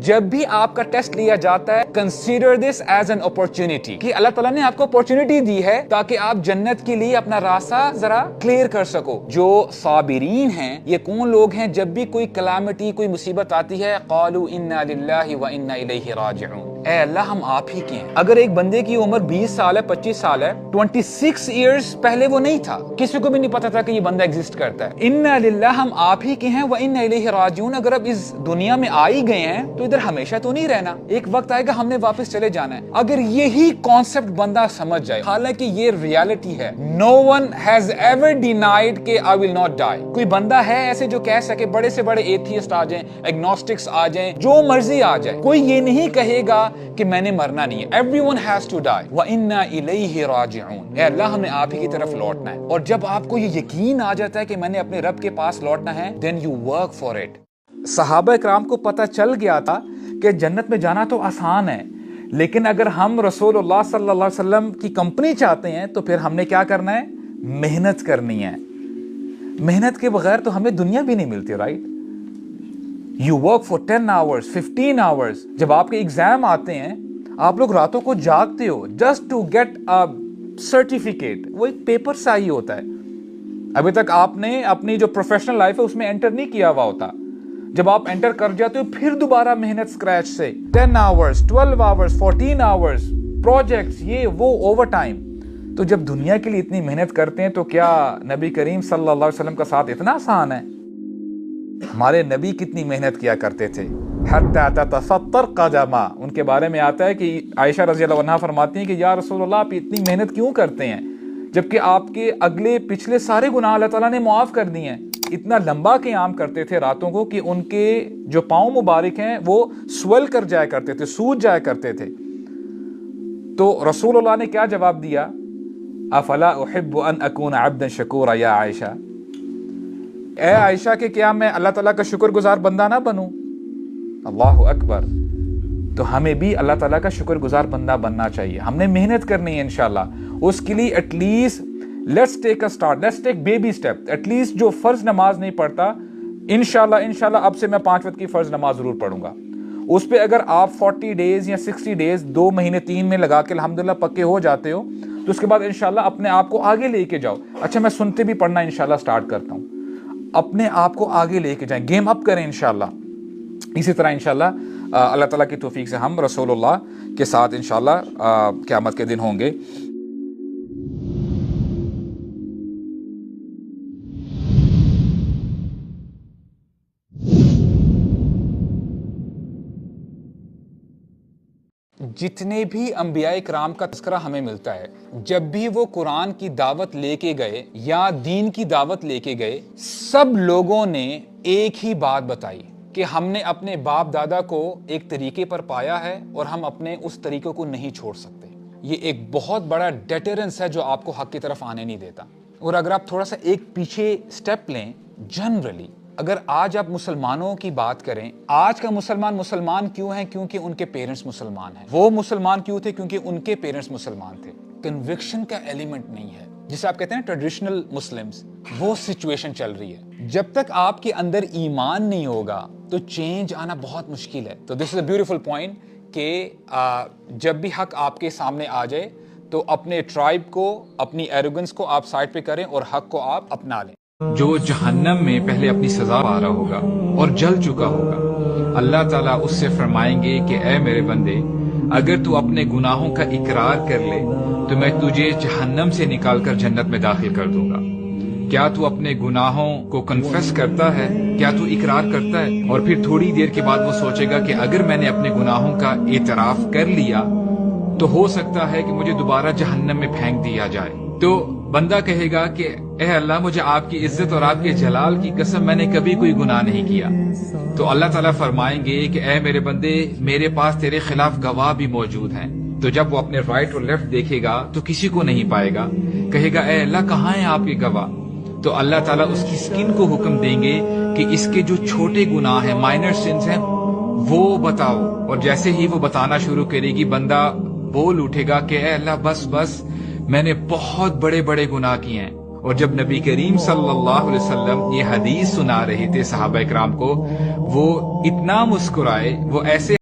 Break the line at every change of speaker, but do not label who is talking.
جب بھی آپ کا ٹیسٹ لیا جاتا ہے consider this as an opportunity کہ اللہ تعالیٰ نے آپ کو اپورچونٹی دی ہے تاکہ آپ جنت کے لیے اپنا راستہ ذرا کلیئر کر سکو. جو صابرین ہیں یہ کون لوگ ہیں؟ جب بھی کوئی کلامٹی کوئی مصیبت آتی ہے قالوا انا للہ و انا الیہ راجعون، اے اللہ ہم آپ ہی کے ہیں. اگر ایک بندے کی عمر 20 سال ہے 25 سال ہے 26 ایئرز پہلے وہ نہیں تھا، کسی کو بھی نہیں پتا تھا کہ یہ بندہ ایگزسٹ کرتا ہے. انا للہ ہم آپ ہی کے ہیں و انا الیہ راجعون. اگر اب اس دنیا میں آ ہی گئے ہیں تو ادھر ہمیشہ تو نہیں رہنا، ایک وقت آئے گا ہم نے واپس چلے جانا ہے. اگر یہی کانسیپٹ بندہ سمجھ جائے، حالانکہ یہ ریالٹی ہے. No one has ever denied کہ I will not die. کوئی بندہ ہے ایسے جو کہہ سکے بڑے سے بڑے ایتھیسٹ آ جائیں، ایگنوسٹکس آ جائیں، جو مرضی آ جائے، کوئی یہ نہیں کہے گا کہ میں نے مرنا نہیں ہے. Everyone has to die. وَإِنَّا إِلَيْهِ رَاجِعُونَ. اے اللہ ہمیں آپ ہی کی طرف لوٹنا ہے. اور جب آپ کو یہ یقین آ جاتا ہے کہ میں نے اپنے رب کے پاس لوٹنا ہے then you work for it. صحابہ کرام کو پتہ چل گیا تھا کہ جنت میں جانا تو آسان ہے، لیکن اگر ہم رسول اللہ صلی اللہ علیہ وسلم کی کمپنی چاہتے ہیں تو پھر ہم نے کیا کرنا ہے؟ محنت کرنی ہے. محنت کے بغیر تو ہمیں دنیا بھی نہیں ملتی، right? You work for 10 hours 15 hours. جب آپ کے ایگزام آتے ہیں آپ لوگ راتوں کو جاگتے ہو just to get a certificate. وہ ایک پیپر سا ہی ہوتا ہے. ابھی تک آپ نے اپنی جو پروفیشنل لائف ہے اس میں انٹر نہیں کیا ہوا ہوتا. جب آپ انٹر کر جاتے ہو پھر دوبارہ محنت اسکریچ سے 10 hours 12 hours 14 hours پروجیکٹس یہ وہ اوور ٹائم. تو جب دنیا کے لیے اتنی محنت کرتے ہیں تو کیا نبی کریم صلی اللہ علیہ وسلم کا ساتھ اتنا آسان ہے؟ ہمارے نبی کتنی محنت کیا کرتے تھے. حتی تتفطر قدما. ان کے بارے میں آتا ہے کہ عائشہ رضی اللہ عنہا فرماتی ہیں کہ یا رسول اللہ آپ اتنی محنت کیوں کرتے ہیں جبکہ آپ کے اگلے پچھلے سارے گناہ اللہ تعالیٰ نے معاف کر دیے ہیں. اتنا لمبا قیام کرتے تھے راتوں کو کہ ان کے جو پاؤں مبارک ہیں وہ سویل کر جایا کرتے تھے، سوج جایا کرتے تھے. تو رسول اللہ نے کیا جواب دیا؟ افلا احب ان اکون عبدا شکورا یا عائشہ. اے عائشہ کہ کیا میں اللہ تعالیٰ کا شکر گزار بندہ نہ بنوں؟ اللہ اکبر. تو ہمیں بھی اللہ تعالیٰ کا شکر گزار بندہ بننا چاہیے. ہم نے محنت کرنی ہے انشاءاللہ. اس کے لیے at least let's take a start, let's take baby step. At least جو فرض نماز نہیں پڑھتا انشاءاللہ اب سے میں 5 وقت کی فرض نماز ضرور پڑھوں گا. اس پہ اگر آپ 40 ڈیز یا 60 ڈیز 2 مہینے 3 میں لگا کے الحمدللہ پکے ہو جاتے ہو تو اس کے بعد انشاءاللہ اپنے آپ کو آگے لے کے جاؤ. اچھا میں سنتے بھی پڑھنا انشاءاللہ سٹارٹ کرتا ہوں. اپنے آپ کو آگے لے کے جائیں، گیم اپ کریں انشاءاللہ. اسی طرح انشاءاللہ اللہ تعالیٰ کی توفیق سے ہم رسول اللہ کے ساتھ انشاءاللہ قیامت کے دن ہوں گے. جتنے بھی انبیاء کرام کا تذکرہ ہمیں ملتا ہے، جب بھی وہ قرآن کی دعوت لے کے گئے یا دین کی دعوت لے کے گئے، سب لوگوں نے ایک ہی بات بتائی کہ ہم نے اپنے باپ دادا کو ایک طریقے پر پایا ہے اور ہم اپنے اس طریقے کو نہیں چھوڑ سکتے. یہ ایک بہت بڑا ڈیٹرنس ہے جو آپ کو حق کی طرف آنے نہیں دیتا. اور اگر آپ تھوڑا سا ایک پیچھے سٹیپ لیں، جنرلی اگر آج آپ مسلمانوں کی بات کریں، آج کا مسلمان کیوں ہیں؟ کیونکہ ان کے پیرنٹس مسلمان ہیں. وہ مسلمان کیوں تھے؟ کیونکہ ان کے پیرنٹس مسلمان تھے. کنوکشن کا ایلیمنٹ نہیں ہے جسے آپ کہتے ہیں ٹریڈیشنل مسلمز. وہ سچویشن چل رہی ہے. جب تک آپ کے اندر ایمان نہیں ہوگا تو چینج آنا بہت مشکل ہے. تو دس از اے بیوٹیفل پوائنٹ کہ جب بھی حق آپ کے سامنے آ جائے تو اپنے ٹرائب کو، اپنی ایروگنس کو آپ سائڈ پہ کریں اور حق کو آپ اپنا لیں.
جو جہنم میں پہلے اپنی سزا پا رہا ہوگا اور جل چکا ہوگا، اللہ تعالیٰ اس سے فرمائیں گے کہ اے میرے بندے، اگر تو اپنے گناہوں کا اقرار کر لے تو میں تجھے جہنم سے نکال کر جنت میں داخل کر دوں گا. کیا تو اپنے گناہوں کو کنفیس کرتا ہے؟ کیا تو اقرار کرتا ہے؟ اور پھر تھوڑی دیر کے بعد وہ سوچے گا کہ اگر میں نے اپنے گناہوں کا اعتراف کر لیا تو ہو سکتا ہے کہ مجھے دوبارہ جہنم میں پھینک دیا جائے. تو بندہ کہے گا کہ اے اللہ، مجھے آپ کی عزت اور آپ کے جلال کی قسم میں نے کبھی کوئی گناہ نہیں کیا. تو اللہ تعالیٰ فرمائیں گے کہ اے میرے بندے، میرے پاس تیرے خلاف گواہ بھی موجود ہیں. تو جب وہ اپنے رائٹ اور لیفٹ دیکھے گا تو کسی کو نہیں پائے گا. کہے گا اے اللہ کہاں ہیں آپ کے گواہ؟ تو اللہ تعالیٰ اس کی سکن کو حکم دیں گے کہ اس کے جو چھوٹے گناہ ہیں، مائنر سنز ہیں، وہ بتاؤ. اور جیسے ہی وہ بتانا شروع کرے گی بندہ بول اٹھے گا کہ اے اللہ بس میں نے بہت بڑے بڑے گناہ کیے ہیں. اور جب نبی کریم صلی اللہ علیہ وسلم یہ حدیث سنا رہے تھے صحابہ کرام کو، وہ اتنا مسکرائے، وہ ایسے